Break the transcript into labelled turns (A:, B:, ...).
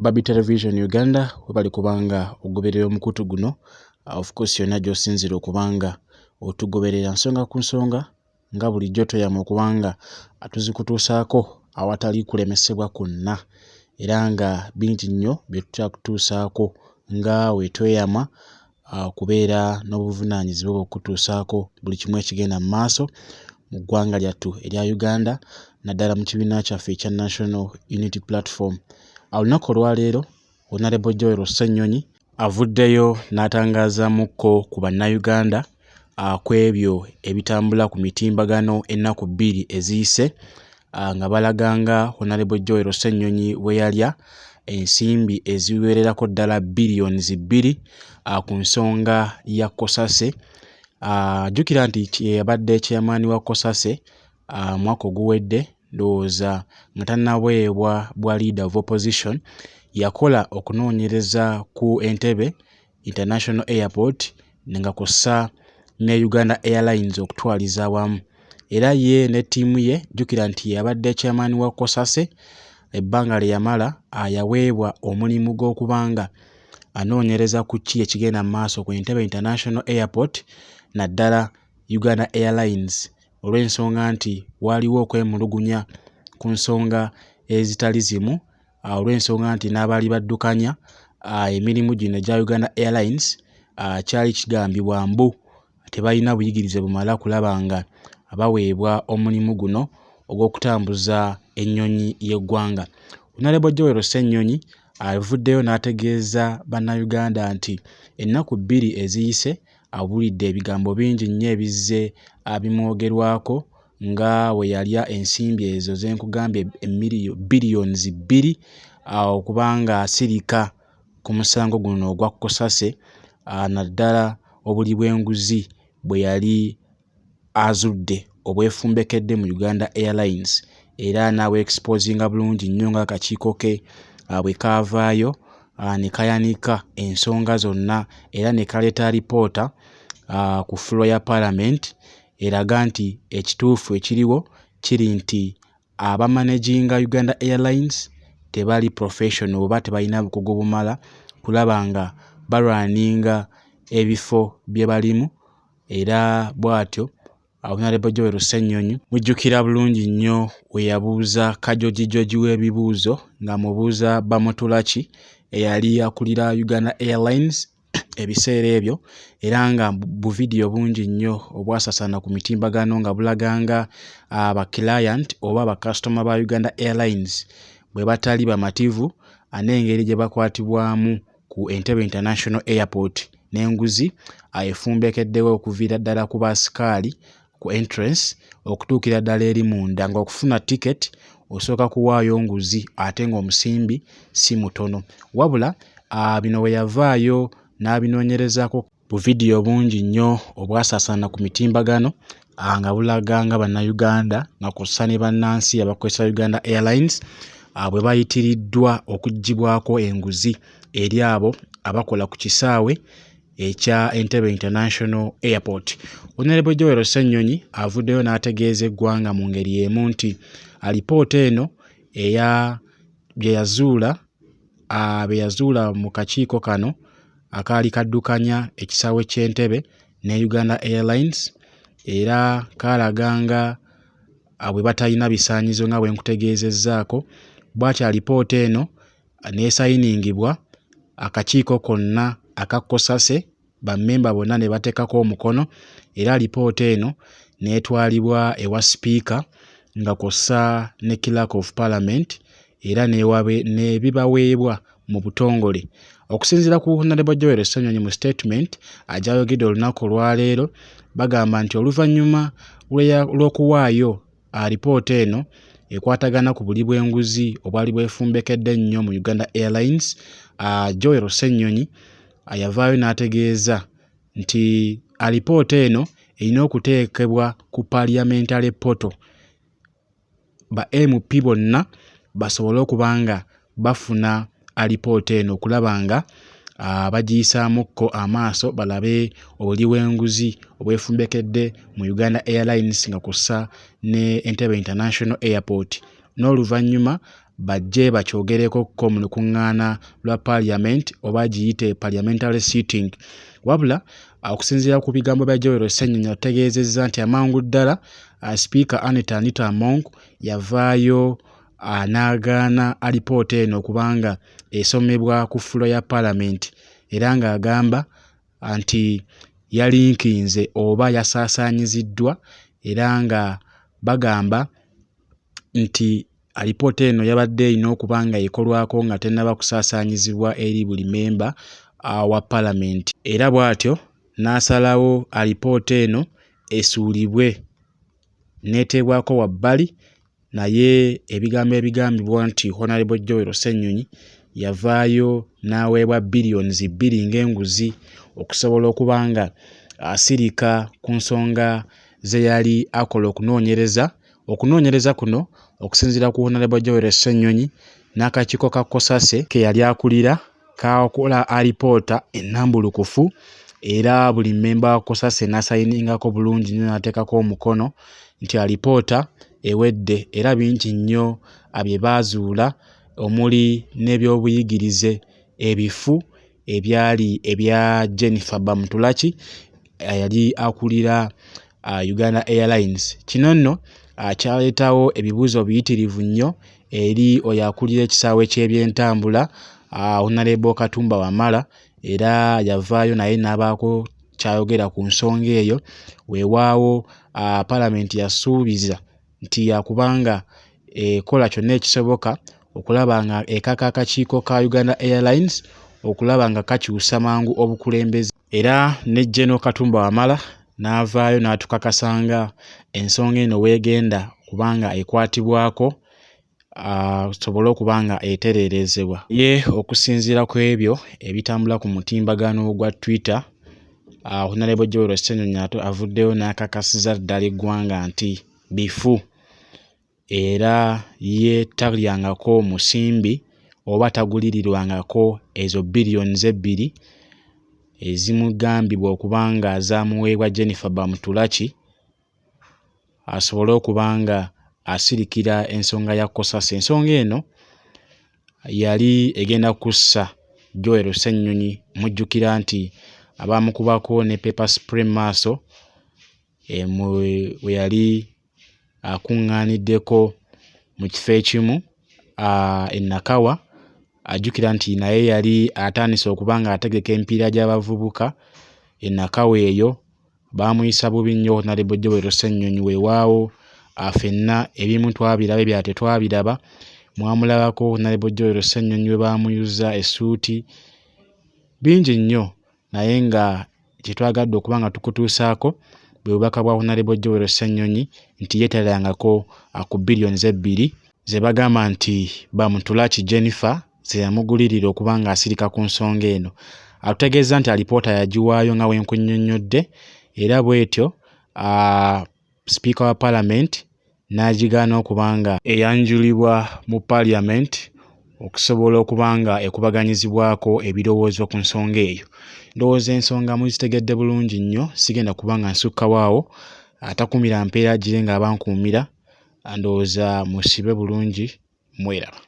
A: Babi Television Uganda webali kubanga ogoberera omukutu guno of course yonna gy'osinzira okubanga otugoberera nsonga ku nsonga nga bulijjo toyama okubanga atuzikutuusaako awatali kulemesebwa kwonna era nga bingi nnyo bye tutera kutuusaako nga we tweyama kubeera n'obuvunaanyizibwa bw'okutuusaako buli kimu ekigenda mu maaso mu ggwanga lyattu erya Uganda naddala mu kibiina kyaffe ekya National Unity Platform. Olunaku olwaleero Honorable Ssenyonyi avuddeyo n'atangazamukko ku bannayuganda ku ebyo ebitambula ku mitimbagano ennaku bbiri eziyise nga balaganga Honorable Ssenyonyi bwe yalya ensimbi eziwererako ddala billions 2 ku nsonga ya Cosase. Jjukira nti yabadde chairman wa Cosase mwaka oguwedde ndowooza nga tannaweebwa bwa leader of opposition yakola okunoonyereza ku Entebbe International Airport nga kossa ne Uganda Airlines okutwaliza awamu era ye ne ttiimu ye jjukira nti yabadde chairman wa Cosase ebbanga lye yamala yaweebwa omulimu gw'okubanga anoonyereza ku ki ekigenda mu maaso ku Entebbe International Airport naddala Uganda Airlines olw'ensonga nti waliwo okwemulugunya ku nsonga ezitali zimu olw'ensonga nti n'abaali baddukanya emirimu gino egya Uganda Airlines kyali kigambibwa mbu tebalina buyigirize bumala kulaba nga baweebwa omulimu guno ogw'okutambuza ennyonyi y'eggwanga. Honorable Ssenyonyi avuddeyo n'ategeeza bannayuganda nti ennaku bbiri eziyise awulidde ebigambo bingi nnyo ebizze bimwogerwako nga we yalya ensimbi ezo zenkugambye billions 2 okubanga asirika ku musango guno ogwa Cosase naddala obuli bw'enguzi bwe yali azudde obwefumbekedde mu Uganda Airlines era n'abwe exposinga bulungi nnyo ng'akakiiko ke bwe kaavaayo ne kayanika ensonga zonna era ne kaleeta alipoota ku floor ya Parliament eraga nti ekituufu ekiriwo kiri nti abamanaginga Uganda Airlines tebali professional oba tebalina bukugu bumala kulaba nga balwaninga ebifo bye balimu era bw'atyo Honorable Ssenyonyi mujjukira bulungi nnyo we yabuuza kajojijoji w'ebibuuzo ng'amubuuza Bamutulaki eyali akulira Uganda Airlines ebiseera ebyo era nga bu video bungi nnyo obwasasana ku mitimbagano nga bulaganga aba client oba aba customer ba Uganda Airlines bwe batali bamativu n'engeri gye bakwatibwamu ku Entebbe International Airport n'enguzi efumbekeddewo okuviira ddala ku basikaali ku entrance okutuukira ddala eri munda ng'okufuna ticket osooka kuwaayo nguzi ate ng'omusimbi si mutono wabula bino we yavaayo n'abinoonyerezaako bu video bungi nnyo obwasasana ku mitimbagano nga bulaganga bannayuganda nga kw'ossa ne bannansi abakozesa Uganda Airlines bwe bayitiriddwa okuggyibwako enguzi eri abo abakola ku kisaawe ekya Entebbe International Airport. Honorable Ssenyonyi avuddeyo n'ategeeza eggwanga mu ngeri emu nti alipoota eno bye yazuula mu kakiiko kano akaali kaddukanya ekisaawe ky'Entebbe ne Uganda Airlines era kaalaganga bwe batalina bisaanyizo nga bwe nkutegeezezzaako bw'atyo alipoota eno neesayiningibwa akakiiko konna aka Cosase bammemba bonna ne bateekako omukono era alipoota eno n'etwalibwa ewa sipiika nga kw'ossa ne Clerk of Parliament era ne bibaweebwa mu butongole. Okusinziira ku Honorable Ssenyonyi mu statement gy'ayogedde olunaku olwaleero bagamba nti oluvannyuma lw'okuwaayo alipoota eno ekwatagana ku buli bw'enguzi obwali bwefumbekedde nnyo mu Uganda Airlines, Ssenyonyi yavaayo n'ategeeza nti alipoota eno erina okuteekebwa ku parliamentary portal ba MP bonna basobole okuba nga bafuna alipoota eno okulaba nga bagiyisaamuko amaaso balabe obuli bw'enguzi obwefumbekedde mu Uganda Airlines nga kw'ossa ne Entebbe International Airport n'oluvannyuma bajje bakyogereko ko mu lukuŋŋaana lwa Parliament oba giyite parliamentary sitting. Wabula okusinziira ku bigambo bya Joel Ssenyonyi ategeezezza nti amangu ddala Speaker Anita Among yavaayo n'agaana alipoota eno okubanga esomebwa ku ffulo ya Parliament era ng'agamba nti yalinkinze oba yasaasaanyiziddwa era nga bagamba nti alipoota eno yabadde erina okuba nga ekolwako nga tennaba kusaasaanyizibwa eri buli memba wa Parliament era bw'atyo n'asalawo alipoota eno esuulibwe n'eteebwako wabbali, naye ebigambo ebigambibwa nti Honorable Joel Ssenyonyi yavaayo n'aweebwa billions 2 ng'enguzi okusobola okuba nga asirika ku nsonga ze yali akola okunoonyereza kuno okusinziira ku Honorable Joel Ssenyonyi n'akakiiko ka Cosase ke yali akulira kakola alipoota ennambulukufu era buli memba wa Cosase n'asayiningako bulungi nnyo n'ateekako omukono nti alipoota ewedde era bingi nnyo bye baazuula omuli n'ebyobuyigirize ebifu ebyali ebya Jennifer Bamutulaki yali akulira Uganda Airlines. Kino nno kyaleetawo ebibuuzo biyitirivu nnyo eri oyo akulira ekisaawe ky'ebyentambula Honorable Katumba Wamala era yavaayo naye n'abaako kyayogera ku nsonga eyo. Weewaawo Parliament yasuubiza nti yakubanga ekola kyonna ekisoboka okulaba nga ekaka akakiiko ka Uganda Airlines okulaba nga kakyusa mangu obukulembeze era ne General Katumba Wamala n'avaayo n'atukakasanga ensonga eno weegenda kubanga ekwatibwako sobole okubanga etereerezebwa. Ye okusinziira ku ebyo ebitambula ku mutimbagano gwa Twitter, Honorable Joel Ssenyonyi avuddeyo n'akakasiza ddala eggwanga nti bifu era ye talyangako musimbi oba tagulirirwangako ezo billions 2 ezimugambibwa okubanga zaamuweebwa Jennifer Bamutulaki asobole okubanga asirikira ensonga ya Cosase. Ensonga eno yali egenda kussa Joel Ssenyonyi, mujjukira nti abamukubako ne paper spray maaso we yali akuŋŋaaniddeko mu kifo ekimu Nakawa. Ajjukira nti naye yali atandise okuba nga ategeka empiira gy'abavubuka Nakawa eyo. Baamuyisa bubi nnyo Honorable Joel Ssenyonyi. Weewaawo ffenna ebimu twabiraba ebya tetwabiraba. Mwamulabako Honorable Joel Ssenyonyi we baamuyuza essuuti bingi nnyo, naye nga kye twagadde okuba nga tukutuusaako bwe bubaka bwa Honorable Joel Ssenyonyi nti yeetalangako ku billions 2 ze bagamba nti Bamutulaki Jennifer ze yamugulirira okuba nga asirika ku nsonga eno. Atutegeeza nti alipoota yagiwaayo nga wenkunnyonnyodde era bw'etyo Speaker wa Parliament n'agigaana okuba nga eyanjulibwa mu Parliament okusobola okuba nga ekubaganyizibwako ebirowoozo ku nsonga eyo. Ndowooza ensonga muzitegedde bulungi nnyo, sigenda kuba nga nsukkawo atakumira mpeera gire ng'abankuumira. Ndowooza musibe bulungi, mweraba.